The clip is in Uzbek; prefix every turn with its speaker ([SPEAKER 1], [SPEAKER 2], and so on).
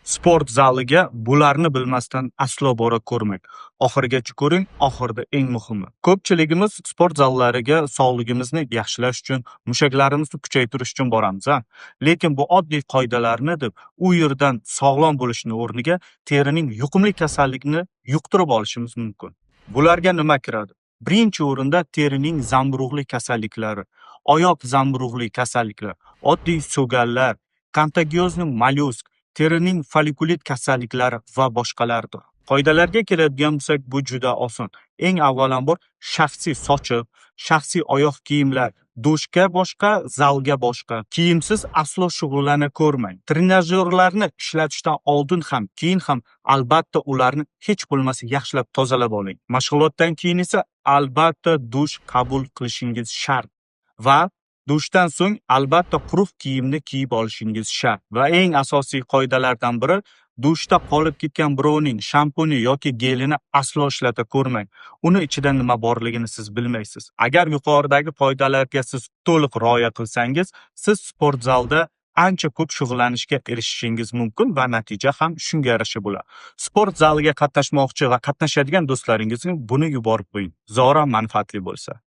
[SPEAKER 1] Sport zaliga bularni bilmasdan aslo bora ko'rmang. Oxirigacha ko'ring, oxirida eng muhimi. Ko'pchiligimiz sport zallariga sog'ligimizni yaxshilash uchun, mushaklarimizni kuchaytirish uchun boramiz, a? Lekin bu oddiy qoidalarni deb u yerdan sog'lom bo'lishni o'rniga terining yuqumli kasallikni yuqtirib olishimiz mumkin. Bularga nima kiradi? Birinchi o'rinda terining zamburug'li kasalliklari, oyoq zamburug'li kasalliklar, oddiy so'gallar, kontagiozniy mollyusk, terining follikulit kasalliklari va boshqalardir. Qoidalarga keladigan bo'lsak, bu juda oson. Eng avvalambor shaxsiy sochiq, shaxsiy oyoq kiyimlar, dushga boshqa, zalga boshqa. Kiyimsiz aslo shug'ullana ko'rmang. Trenajyorlarni ishlatishdan oldin ham, keyin ham albatta ularni hech bo'lmasa yaxshilab tozalab oling. Mashg'ulotdan keyin esa albatta dush qabul qilishingiz shart va dushdan so'ng albatta quruq kiyimni kiyib olishingiz shart. Va eng asosiy qoidalardan biri, dushda qolib ketgan birovning shampuni yoki gelini aslo ishlata ko'rmang. Uni ichida nima borligini siz bilmaysiz. Agar yuqoridagi qoidalarga siz to'liq rioya qilsangiz, siz sport zalda ancha ko'p shug'ullanishga erishishingiz mumkin va natija ham shunga yarasha bo'ladi. Sport zaliga qatnashmoqchi va qatnashadigan do'stlaringizga buni yuborib qo'ying. Zora manfaatli bo'lsa.